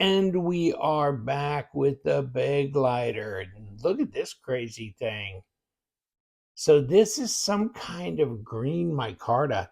And we are back with the Begleiter. And look at this crazy thing. So this is some kind of green micarta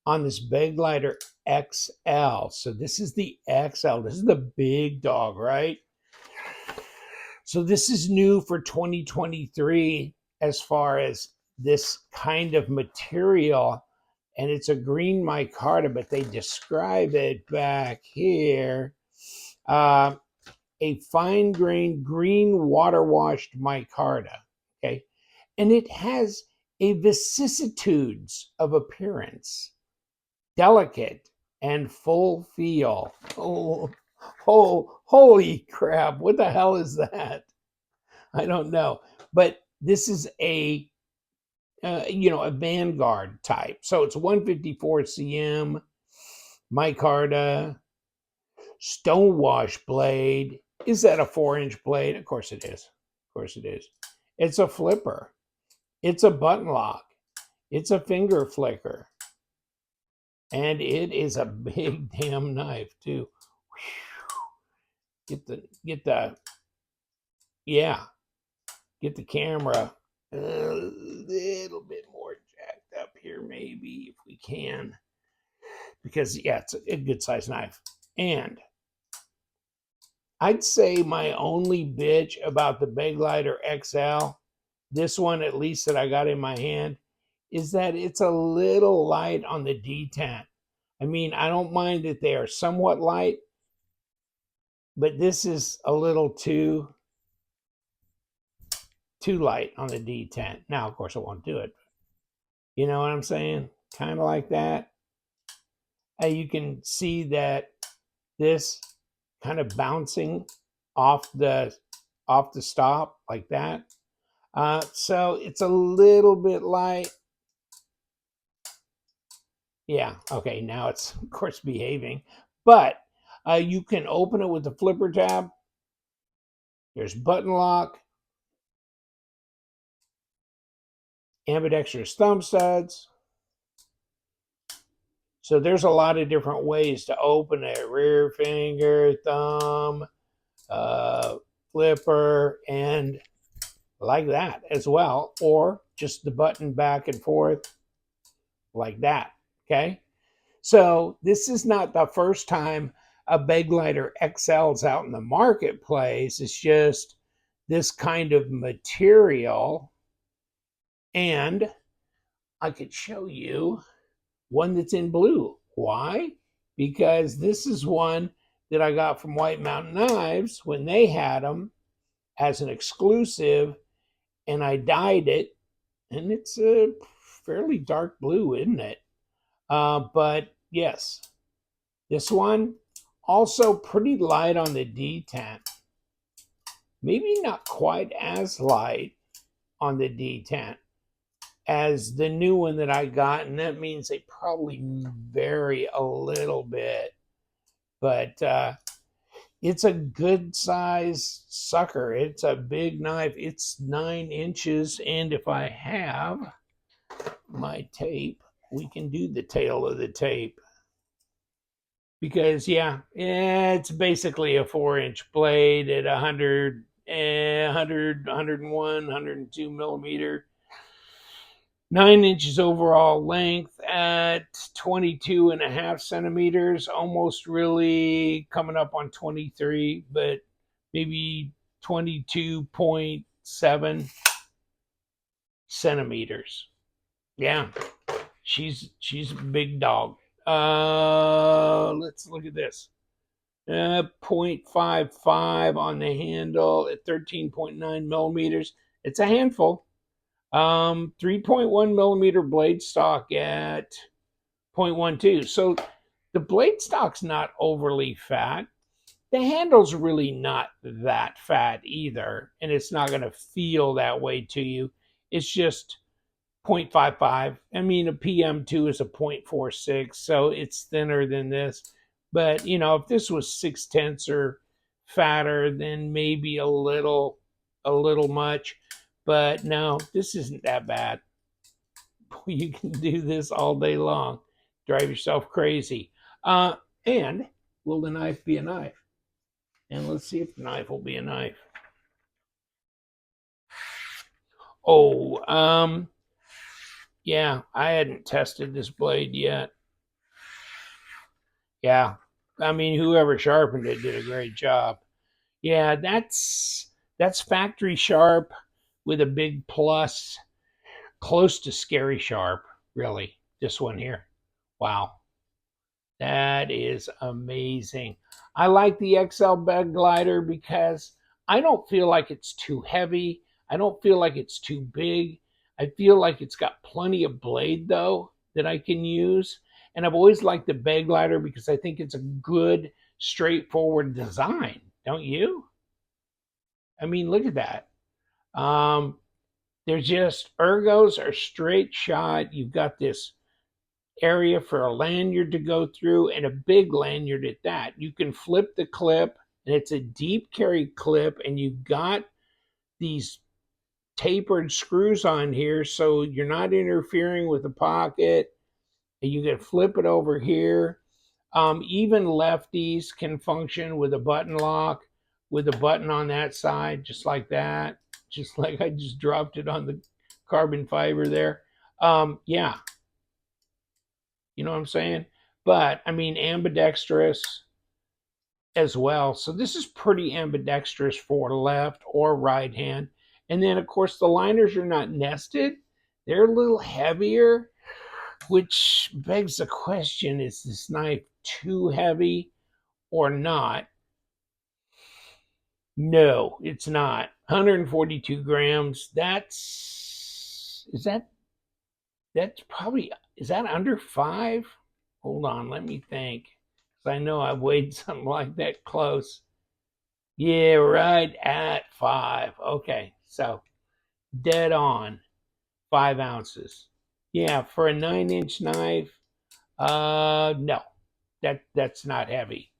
on this Begleiter XL. So this is the XL. This is the big dog, right? So this is new for 2023 as far as this kind of material. And it's a green micarta, but they describe it back here. Uh, a fine grained green water washed micarta. Okay. And it has a vicissitudes of appearance, delicate and full feel. Holy crap. What the hell is that? I don't know. But this is a Vanguard type. So it's 154 cm micarta, stonewash blade. Is that a 4-inch blade? Of course it is. Of course it is. It's a flipper. It's a button lock. It's a finger flicker. And it is a big damn knife too. Get the camera a little bit more jacked up here, maybe, if we can. Because yeah, it's a good size knife. And I'd say my only bitch about the Begleiter XL, this one at least that I got in my hand, is that it's a little light on the detent. I mean, I don't mind that they are somewhat light, but this is a little too light on the detent. Now, of course, I won't do it. You know what I'm saying? Kind of like that. You can see that this kind of bouncing off the stop like that. So it's a little bit light. Yeah, okay, now it's, of course, behaving. But you can open it with the flipper tab. There's button lock, ambidextrous thumb studs. So there's a lot of different ways to open it. Rear finger, thumb, flipper, and like that as well. Or just the button back and forth like that, okay? So this is not the first time a Begleiter XL's out in the marketplace. It's just this kind of material. And I could show you one that's in blue. Why? Because this is one that I got from White Mountain Knives when they had them as an exclusive, and I dyed it, and it's a fairly dark blue, isn't it? But yes, this one also pretty light on the detent. Maybe not quite as light on the detent as the new one that I got, and that means they probably vary a little bit. But it's a good size sucker. It's a big knife. It's 9 inches, and if I have my tape, we can do the tail of the tape. Because it's basically a 4-inch blade at 100, 101, 102 millimeter. 9 inches overall length at 22 and a half centimeters, almost really coming up on 23, but maybe 22.7 centimeters. Yeah, she's a big dog. Let's look at this. 0.55 on the handle at 13.9 millimeters. It's a handful. 3.1 millimeter blade stock at 0.12. So the blade stock's not overly fat. The handle's really not that fat either, and it's not going to feel that way to you. It's just 0.55. I mean, a PM2 is a 0.46, so it's thinner than this. But, if this was 6/10 or fatter, then maybe a little much. But no, this isn't that bad. You can do this all day long. Drive yourself crazy. And will the knife be a knife? And let's see if the knife will be a knife. Oh, yeah, I hadn't tested this blade yet. Yeah, I mean, whoever sharpened it did a great job. Yeah, that's factory sharp with a big plus, close to scary sharp, really. This one here. Wow. That is amazing. I like the XL Begleiter because I don't feel like it's too heavy. I don't feel like it's too big. I feel like it's got plenty of blade though that I can use. And I've always liked the Begleiter because I think it's a good, straightforward design. Don't you? I mean, look at that. Um, they're just ergos are straight shot. You've got this area for a lanyard to go through and a big lanyard at that. You can flip the clip and it's a deep carry clip and you've got these tapered screws on here so you're not interfering with the pocket. And you can flip it over here. Even lefties can function with a button lock with a button on that side, just like that. Just like I just dropped it on the carbon fiber there. Yeah, you know what I'm saying? But I mean, ambidextrous as well. So this is pretty ambidextrous for left or right hand. And then, of course, the liners are not nested, they're a little heavier, which begs the question, is this knife too heavy or not? No, it's not. 142 grams. That's probably, is that under 5? Hold on, let me think. Because I know I weighed something like that close. Yeah, right at 5. Okay, so dead on 5 ounces. Yeah, for a 9-inch knife, no, that's not heavy.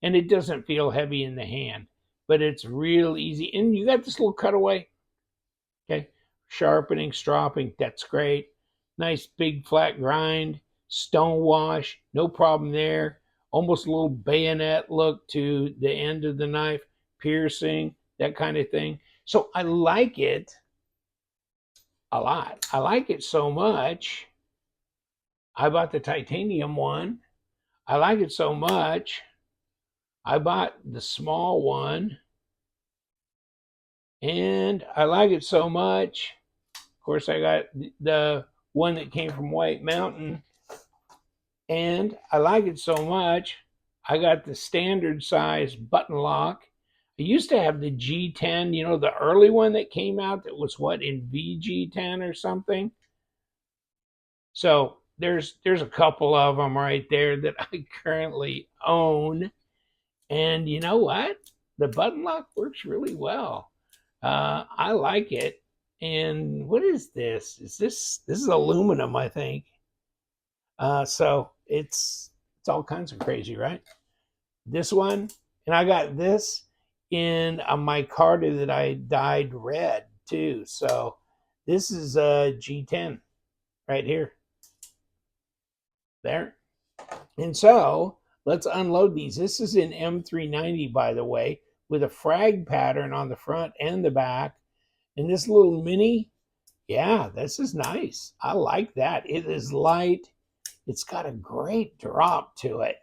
And it doesn't feel heavy in the hand, but it's real easy. And you got this little cutaway, okay? Sharpening, stropping, that's great. Nice big flat grind, stone wash, no problem there. Almost a little bayonet look to the end of the knife, piercing, that kind of thing. So I like it a lot. I like it so much. I bought the titanium one. I like it so much. I bought the small one. And I like it so much. Of course, I got the one that came from White Mountain. And I like it so much. I got the standard size button lock. I used to have the G10, you know, the early one that came out that was what, in VG10 or something. So there's a couple of them right there that I currently own. And you know what? The button lock works really well. I like it. And what is this? This is aluminum, I think. So it's all kinds of crazy, right? This one, and I got this in a micarta that I dyed red too. So this is a G10 right here, there. And so let's unload these. This is an M390, by the way, with a frag pattern on the front and the back. And this little mini, yeah, this is nice. I like that. It is light. It's got a great drop to it.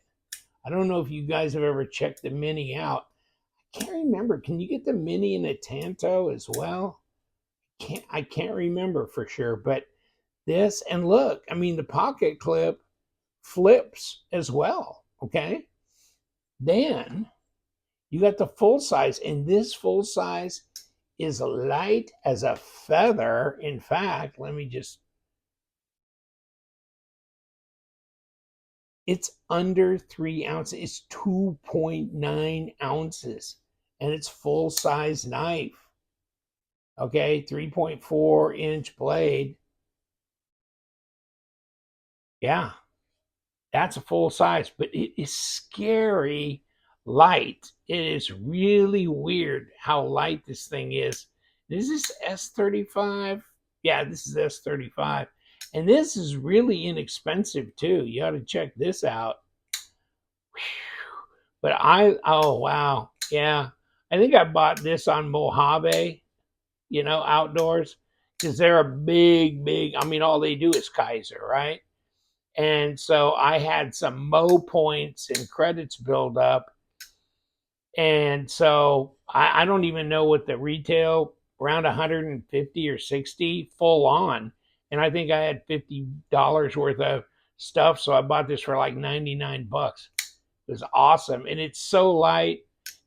I don't know if you guys have ever checked the mini out. I can't remember. Can you get the mini in a Tanto as well? I can't remember for sure. But this, and look, I mean, the pocket clip flips as well. Okay. Then you got the full size, and this full size is light as a feather. In fact, let me just, it's under 3 ounces. It's 2.9 ounces, and it's full size knife. Okay, 3.4-inch blade. Yeah, that's a full size, but it is scary light. It is really weird how light this thing is. Is this S35? Yeah, this is S35. And this is really inexpensive too. You ought to check this out. Whew. But oh wow, yeah. I think I bought this on Mojave, outdoors, because they're a big. I mean, all they do is Kizer, right? And so I had some Mo points and credits build up, and so I don't even know what the retail, around 150 or 60 full on, and I think I had $50 worth of stuff, so I bought this for like 99 bucks. It was awesome, and it's so light.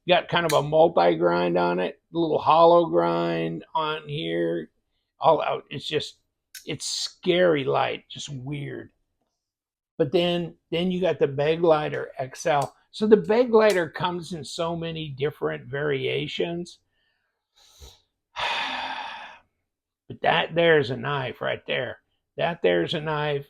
You got kind of a multi grind on it, a little hollow grind on here. All out. It's scary light, just weird. But then you got the Begleiter XL. So the Begleiter comes in so many different variations. But that there's a knife right there. That there's a knife,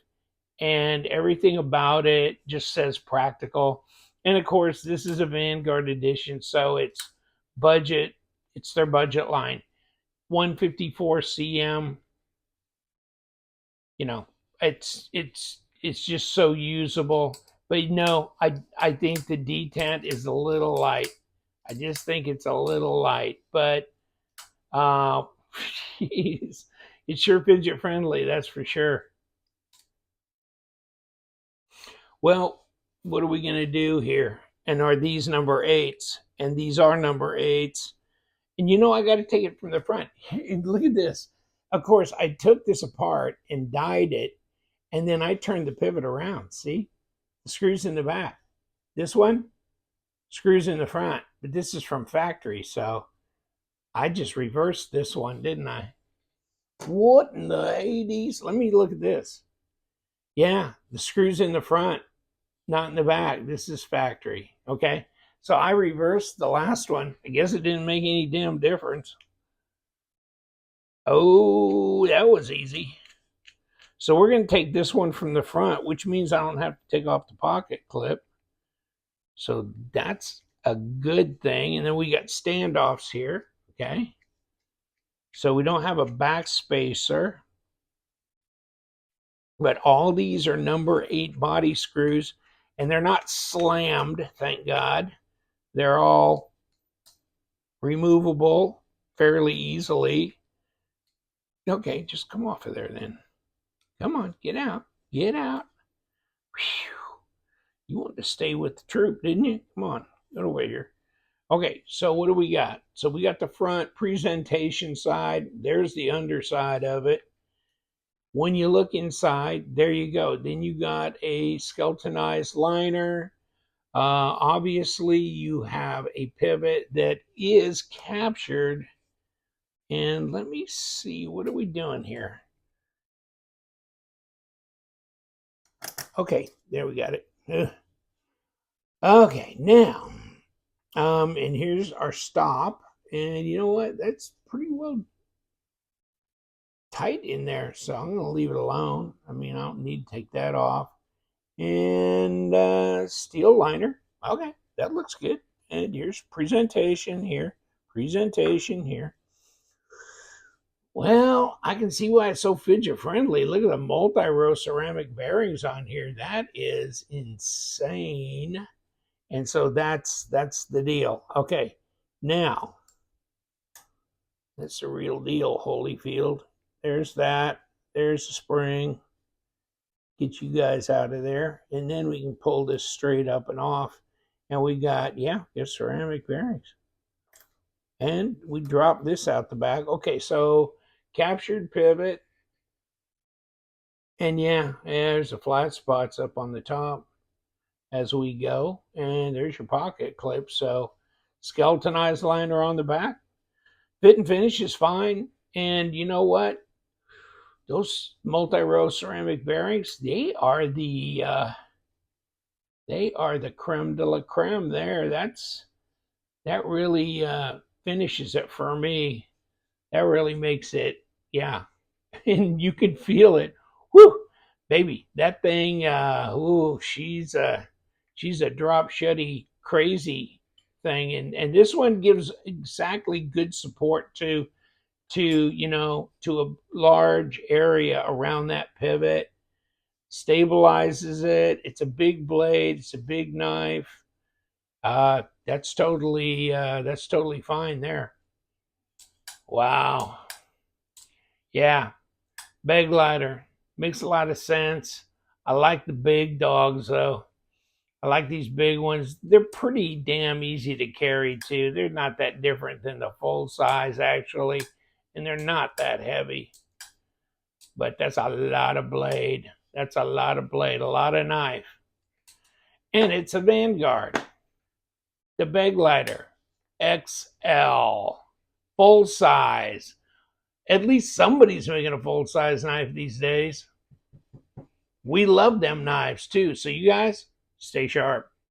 and everything about it just says practical. And of course, this is a Vanguard edition, so it's budget. It's their budget line. 154 cm. You know, it's just so usable. But I think the detent is a little light. I just think it's a little light, but geez, it's sure fidget friendly, that's for sure. Well, what are we going to do here? And are these number 8s? And these are number 8s. And I got to take it from the front. Look at this. Of course, I took this apart and dyed it, and then I turned the pivot around. See? The screws in the back. This one, screws in the front. But this is from factory, so I just reversed this one, didn't I? What in the 80s? Let me look at this. Yeah, the screws in the front, not in the back. This is factory. Okay. So I reversed the last one. I guess it didn't make any damn difference. Oh, that was easy. So we're going to take this one from the front, which means I don't have to take off the pocket clip. So that's a good thing. And then we got standoffs here. Okay. So we don't have a back spacer. But all these are number 8 body screws, and they're not slammed, thank God. They're all removable fairly easily. Okay, just come off of there then. Come on, get out. Get out. Whew. You wanted to stay with the troop, didn't you? Come on, get away here. Okay, so what do we got? So we got the front presentation side. There's the underside of it. When you look inside, there you go. Then you got a skeletonized liner. Obviously, you have a pivot that is captured. And let me see, what are we doing here? Okay, there we got it. Okay, now, and here's our stop. And you know what? That's pretty well tight in there, so I'm going to leave it alone. I mean, I don't need to take that off. And steel liner. Okay, that looks good. And here's presentation here. Presentation here. Well, I can see why it's so fidget friendly. Look at the multi-row ceramic bearings on here. That is insane. And so that's the deal. Okay, now that's the real deal, Holyfield. There's that. There's the spring. Get you guys out of there. And then we can pull this straight up and off. And we got, yeah, there's ceramic bearings. And we drop this out the back. Okay, so captured pivot. And yeah, there's the flat spots up on the top as we go. And there's your pocket clip. So skeletonized liner on the back. Fit and finish is fine. And you know what? Those multi-row ceramic bearings, they are the creme de la creme there. That really finishes it for me. That really makes it, yeah. And you can feel it. Whoo, baby, that thing, she's a drop shutty crazy thing. And this one gives exactly good support to a large area around that pivot, stabilizes it. It's a big blade, it's a big knife. That's totally fine there. Wow. Yeah. Begleiter makes a lot of sense. I like the big dogs though. I like these big ones. They're pretty damn easy to carry too. They're not that different than the full size actually, and they're not that heavy. But that's a lot of blade. That's a lot of blade, a lot of knife. And it's a Vanguard. The Begleiter XL. Full size. At least somebody's making a full size knife these days. We love them knives too. So you guys stay sharp.